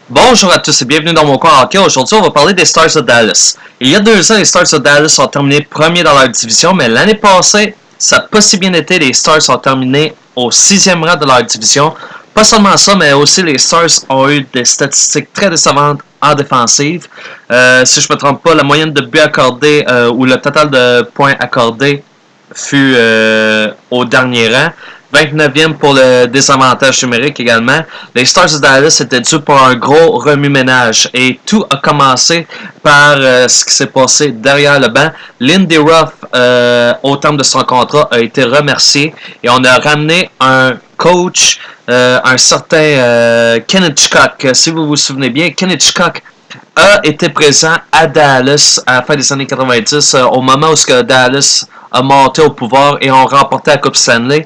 Bonjour à tous et bienvenue dans mon coin hockey. Aujourd'hui, on va parler des Stars de Dallas. Il y a 2 ans, les Stars de Dallas ont terminé premier dans leur division, mais l'année passée, ça n'a pas si bien été. Les Stars ont terminé au 6e rang de leur division. Pas seulement ça, mais aussi les Stars ont eu des statistiques très décevantes en défensive. Si je ne me trompe pas, la moyenne de buts accordés ou le total de points accordés fut au dernier rang. 29e pour le désavantage numérique également. Les Stars de Dallas étaient dus pour un gros remue-ménage et tout a commencé par ce qui s'est passé derrière le banc. Lindy Ruff, au terme de son contrat, a été remercié et on a ramené un coach, un certain Ken Hitchcock. Si vous vous souvenez bien, Ken Hitchcock a été présent à Dallas à la fin des années 90, au moment où Dallas a monté au pouvoir et ont remporté la Coupe Stanley.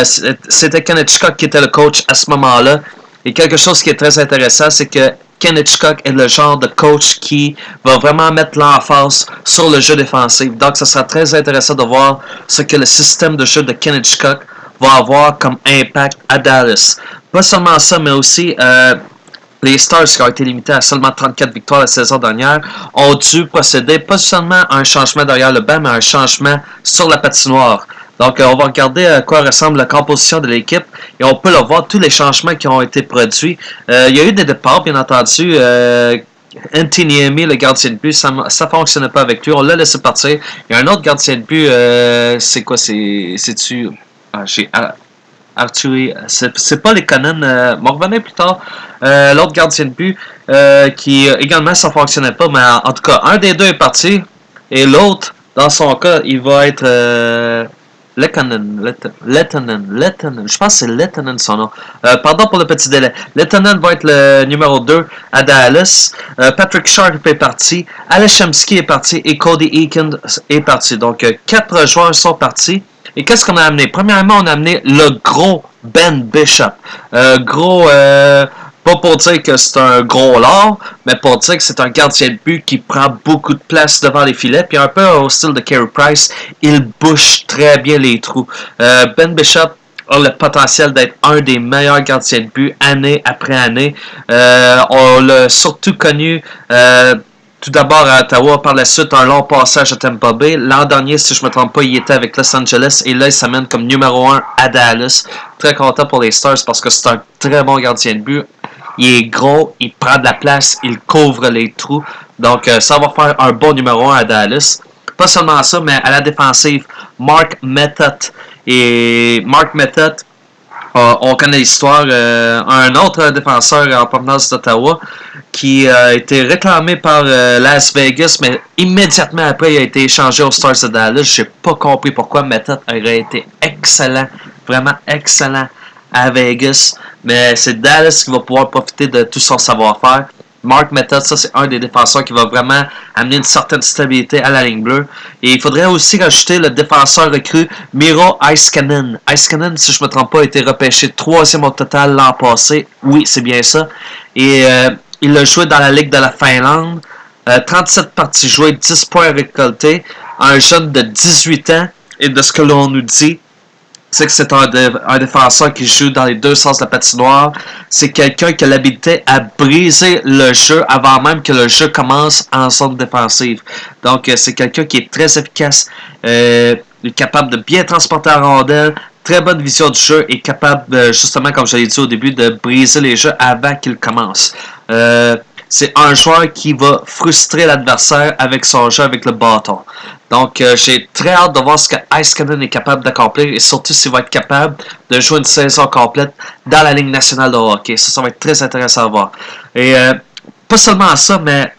C'était Ken Hitchcock qui était le coach à ce moment-là. Et quelque chose qui est très intéressant, c'est que Ken Hitchcock est le genre de coach qui va vraiment mettre l'emphase sur le jeu défensif. Donc, ce sera très intéressant de voir ce que le système de jeu de Ken Hitchcock va avoir comme impact à Dallas. Pas seulement ça, mais aussi les Stars, qui ont été limités à seulement 34 victoires la saison dernière, ont dû procéder pas seulement à un changement derrière le banc, mais à un changement sur la patinoire. Donc, on va regarder à quoi ressemble la composition de l'équipe et on peut le voir, tous les changements qui ont été produits. Il y a eu des départs, bien entendu. Antiniemi, le gardien de but, ça ne fonctionnait pas avec lui. On l'a laissé partir. Il y a un autre gardien de but, c'est quoi? C'est-tu... j'ai... Arthurie, c'est pas les Conan, on revenait plus tard. L'autre gardien de but, qui également ça fonctionnait pas, mais en tout cas, un des deux est parti, et l'autre, dans son cas, il va être Lettonen, je pense que c'est Lettonen son nom. Pardon pour le petit délai. Lettonen va être le numéro 2 à Dallas. Patrick Sharp est parti, Aleshemski est parti et Cody Eakin est parti. Donc, 4 joueurs sont partis. Et qu'est-ce qu'on a amené? Premièrement, on a amené le gros Ben Bishop. Pas pour dire que c'est un gros lard, mais pour dire que c'est un gardien de but qui prend beaucoup de place devant les filets. Puis un peu au style de Carey Price, il bouche très bien les trous. Ben Bishop a le potentiel d'être un des meilleurs gardiens de but année après année. On l'a surtout connu... tout d'abord à Ottawa, par la suite un long passage à Tampa Bay. L'an dernier, si je ne me trompe pas, il était avec Los Angeles et là, il s'amène comme numéro 1 à Dallas. Très content pour les Stars parce que c'est un très bon gardien de but. Il est gros, il prend de la place, il couvre les trous. Donc, ça va faire un bon numéro 1 à Dallas. Pas seulement ça, mais à la défensive, Mark Method. Et Mark Method, on connaît l'histoire, un autre défenseur en provenance d'Ottawa qui a été réclamé par Las Vegas, mais immédiatement après, il a été échangé aux Stars de Dallas. J'ai pas compris pourquoi. Method aurait été excellent, vraiment excellent à Vegas, mais c'est Dallas qui va pouvoir profiter de tout son savoir-faire. Mark Method, ça c'est un des défenseurs qui va vraiment amener une certaine stabilité à la ligne bleue. Et il faudrait aussi rajouter le défenseur recru Miro Heiskanen. Heiskanen, si je ne me trompe pas, a été repêché 3e au total l'an passé. Oui, c'est bien ça. Et il a joué dans la Ligue de la Finlande. 37 parties jouées, 10 points récoltés. Un jeune de 18 ans. Et de ce que l'on nous dit, c'est que c'est un défenseur qui joue dans les deux sens de la patinoire. C'est quelqu'un qui a l'habilité à briser le jeu avant même que le jeu commence en zone défensive. Donc, c'est quelqu'un qui est très efficace, capable de bien transporter la rondelle, très bonne vision du jeu et capable, justement, comme je l'ai dit au début, de briser les jeux avant qu'ils commencent. C'est un joueur qui va frustrer l'adversaire avec son jeu avec le bâton. Donc, j'ai très hâte de voir ce que Heiskanen est capable d'accomplir et surtout s'il va être capable de jouer une saison complète dans la Ligue nationale de hockey. Ça va être très intéressant à voir. Et pas seulement ça, mais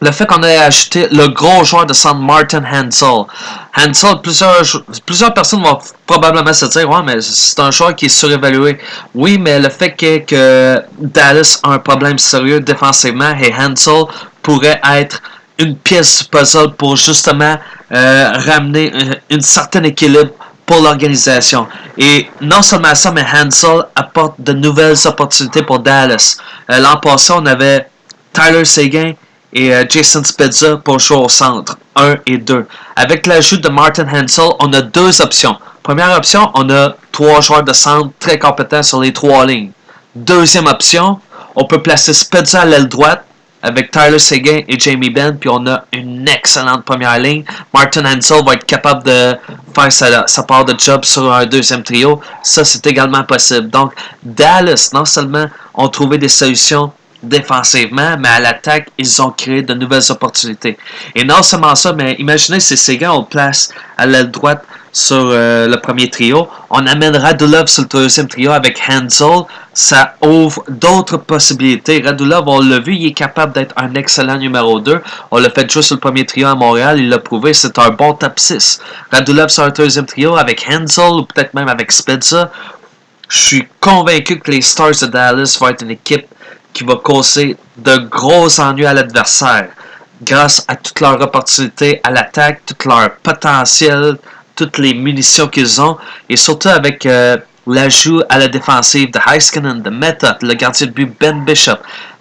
le fait qu'on ait ajouté le gros joueur de centre Martin Hansel. Hansel, plusieurs personnes vont probablement se dire « Ouais, mais c'est un joueur qui est surévalué. » Oui, mais le fait que Dallas a un problème sérieux défensivement et Hansel pourrait être une pièce du puzzle pour justement ramener une certaine équilibre pour l'organisation. Et non seulement ça, mais Hansel apporte de nouvelles opportunités pour Dallas. L'an passé, on avait Tyler Seguin et Jason Spezza pour jouer au centre, 1 et 2. Avec l'ajout de Martin Hansel, on a 2 options. Première option, on a 3 joueurs de centre très compétents sur les 3 lignes. Deuxième option, On peut placer Spezza à l'aile droite avec Tyler Seguin et Jamie Benn, puis on a une excellente première ligne. Martin Hansel va être capable de faire sa part de job sur un deuxième trio. Ça, c'est également possible. Donc, Dallas, non seulement ont trouvé des solutions défensivement, mais à l'attaque, ils ont créé de nouvelles opportunités. Et non seulement ça, mais imaginez si Seguin, on le place à l'aile droite sur le premier trio. On amène Radulov sur le deuxième trio avec Hansel. Ça ouvre d'autres possibilités. Radulov, on l'a vu, il est capable d'être un excellent numéro 2. On l'a fait jouer sur le premier trio à Montréal. Il l'a prouvé, c'est un bon top 6. Radulov sur un deuxième trio avec Hansel ou peut-être même avec Spezza. Je suis convaincu que les Stars de Dallas vont être une équipe qui va causer de gros ennuis à l'adversaire grâce à toutes leurs opportunités à l'attaque, tout leur potentiel, toutes les munitions qu'ils ont, et surtout avec l'ajout à la défensive de Heiskanen, de Method, le gardien de but Ben Bishop.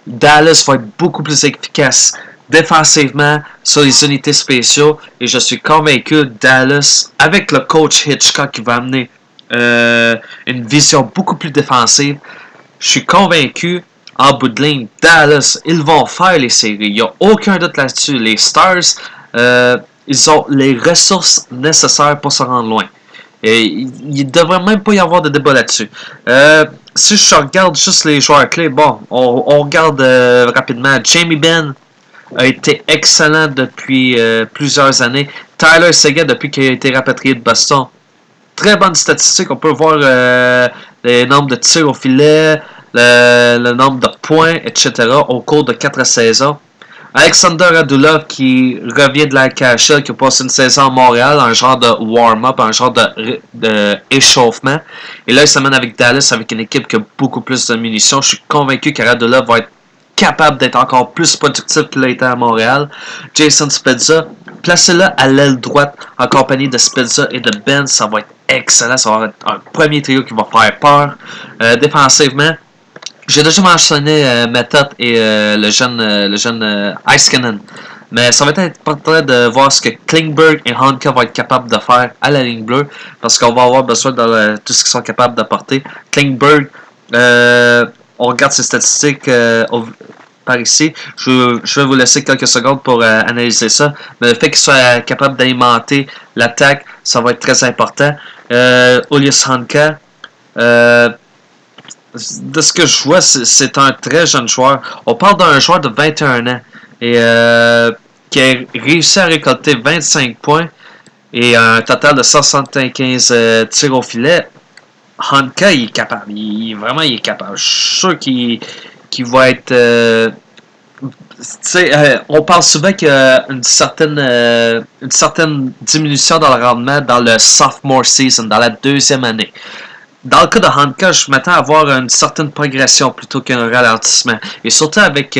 Dallas va être beaucoup plus efficace défensivement sur les unités spéciaux, et je suis convaincu Dallas, avec le coach Hitchcock qui va amener une vision beaucoup plus défensive, je suis convaincu, en bout de ligne, Dallas, ils vont faire les séries. Il n'y a aucun doute là-dessus. Les Stars, ils ont les ressources nécessaires pour se rendre loin. Et il ne devrait même pas y avoir de débat là-dessus. Si je regarde juste les joueurs clés, bon, on regarde rapidement. Jamie Benn a été excellent depuis plusieurs années. Tyler Seguin, depuis qu'il a été rapatrié de Boston, très bonne statistique. On peut voir les nombres de tirs au filet, le nombre de points, etc. au cours de 4 saisons. Alexander Radulov qui revient de la KHL, qui a passé une saison à Montréal, un genre de warm-up, un genre de échauffement. Et là, il s'amène avec Dallas, avec une équipe qui a beaucoup plus de munitions. Je suis convaincu que Radulov va être capable d'être encore plus productif qu'il a été à Montréal. Jason Spezza, placez-le à l'aile droite en compagnie de Spezza et de Ben, ça va être excellent. Ça va être un premier trio qui va faire peur. Défensivement, j'ai déjà mentionné Method et le jeune Heiskanen. Mais ça va être important de voir ce que Klingberg et Honka vont être capables de faire à la ligne bleue. Parce qu'on va avoir besoin de tout ce qu'ils sont capables d'apporter. Klingberg, on regarde ses statistiques par ici. Je vais vous laisser quelques secondes pour analyser ça. Mais le fait qu'il soit capable d'alimenter l'attaque, ça va être très important. Ulius Honka, de ce que je vois, c'est un très jeune joueur. On parle d'un joueur de 21 ans et qui a réussi à récolter 25 points et un total de 175 tirs au filet. Honka, il est capable. Vraiment, il est capable. Je suis sûr qu'il va être... on parle souvent qu'il y a une certaine diminution dans le rendement dans le sophomore season, dans la deuxième année. Dans le cas de Honka, je m'attends à avoir une certaine progression plutôt qu'un ralentissement. Et surtout avec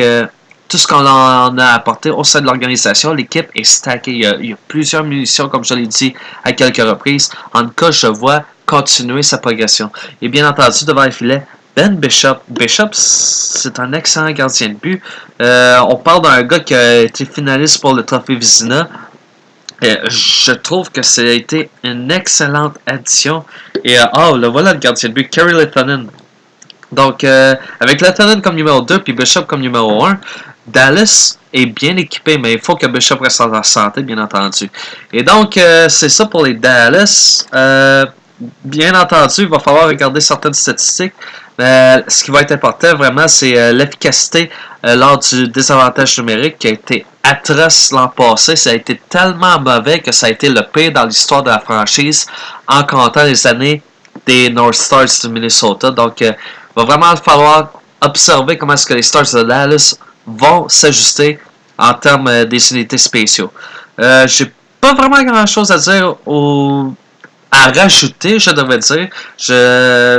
tout ce qu'on en a apporté au sein de l'organisation, l'équipe est stackée. Il y a plusieurs munitions, comme je l'ai dit à quelques reprises. Honka, je vois continuer sa progression. Et bien entendu, devant le filet, Ben Bishop. Bishop, c'est un excellent gardien de but. On parle d'un gars qui a été finaliste pour le trophée Vizina. Je trouve que ça a été une excellente addition. Et le voilà le gardien de but, Kerry Littonen. Donc, avec Littonen comme numéro 2 puis Bishop comme numéro 1, Dallas est bien équipé, mais il faut que Bishop reste en santé, bien entendu. Et donc, c'est ça pour les Dallas. Bien entendu, il va falloir regarder certaines statistiques. Ce qui va être important, vraiment, c'est l'efficacité lors du désavantage numérique qui a été atroce l'an passé. Ça a été tellement mauvais que ça a été le pire dans l'histoire de la franchise en comptant les années des North Stars du Minnesota. Donc, il va vraiment falloir observer comment est-ce que les Stars de Dallas vont s'ajuster en termes des unités spéciaux. J'ai pas vraiment grand-chose à dire à rajouter, je devrais dire.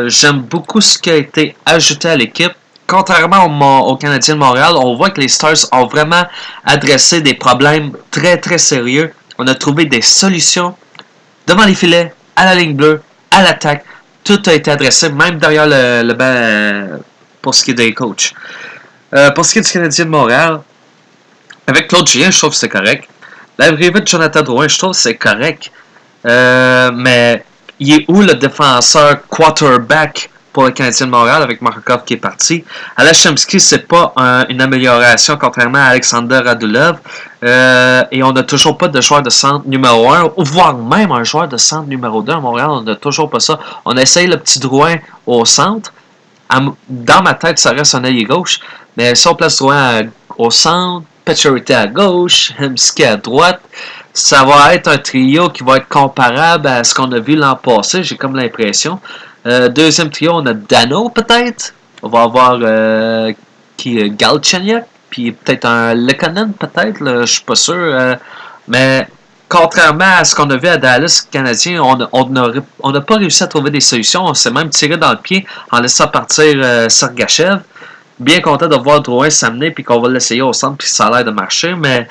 J'aime beaucoup ce qui a été ajouté à l'équipe. Contrairement aux Canadiens de Montréal, on voit que les Stars ont vraiment adressé des problèmes très très sérieux. On a trouvé des solutions devant les filets, à la ligne bleue, à l'attaque. Tout a été adressé, même derrière le banc pour ce qui est des coachs. Pour ce qui est du Canadien de Montréal, avec Claude Julien, je trouve que c'est correct. L'arrivée de Jonathan Drouin, je trouve que c'est correct. Mais il est où le défenseur quarterback pour le Canadien de Montréal avec Markov qui est parti. Ales Chomsky, c'est pas une amélioration contrairement à Alexander Radulov. Et on n'a toujours pas de joueur de centre numéro 1, voire même un joueur de centre numéro 2 à Montréal. On n'a toujours pas ça. On essaye le petit Drouin au centre. Dans ma tête, ça reste un ailier gauche. Mais si on place Drouin au centre, Pacioretty à gauche, Chomsky à droite, ça va être un trio qui va être comparable à ce qu'on a vu l'an passé, j'ai comme l'impression. Deuxième trio, on a Dano peut-être. On va avoir Galchenyuk, puis peut-être un Lekanen peut-être, je suis pas sûr. Mais contrairement à ce qu'on a vu à Dallas Canadien, on n'a pas réussi à trouver des solutions. On s'est même tiré dans le pied en laissant partir Sergachev. Bien content de voir Drouin s'amener puis qu'on va l'essayer au centre puis ça a l'air de marcher, mais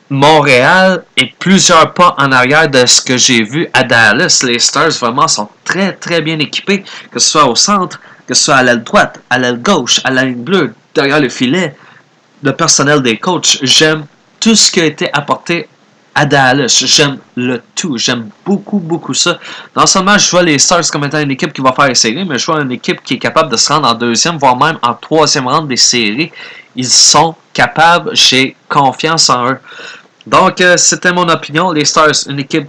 Montréal est plusieurs pas en arrière de ce que j'ai vu à Dallas. Les Stars vraiment sont très très bien équipés, que ce soit au centre, que ce soit à l'aile droite, à l'aile gauche, à la ligne bleue, derrière le filet. Le personnel des coachs, j'aime tout ce qui a été apporté à Dallas. J'aime le tout. J'aime beaucoup, beaucoup ça. Non seulement je vois les Stars comme étant une équipe qui va faire les séries, mais je vois une équipe qui est capable de se rendre en deuxième, voire même en troisième rang des séries. Ils sont capables. J'ai confiance en eux. Donc, c'était mon opinion. Les Stars, une équipe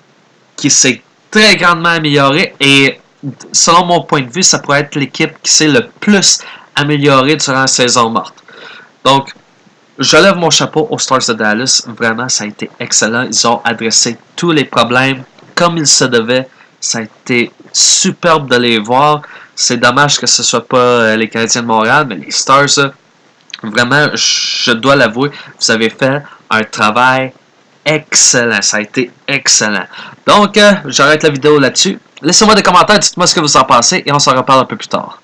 qui s'est très grandement améliorée et selon mon point de vue, ça pourrait être l'équipe qui s'est le plus améliorée durant la saison morte. Donc, je lève mon chapeau aux Stars de Dallas. Vraiment, ça a été excellent. Ils ont adressé tous les problèmes comme il se devait. Ça a été superbe de les voir. C'est dommage que ce ne soit pas les Canadiens de Montréal, mais les Stars, vraiment, je dois l'avouer, vous avez fait un travail excellent. Ça a été excellent. Donc, j'arrête la vidéo là-dessus. Laissez-moi des commentaires, dites-moi ce que vous en pensez et on se reparle un peu plus tard.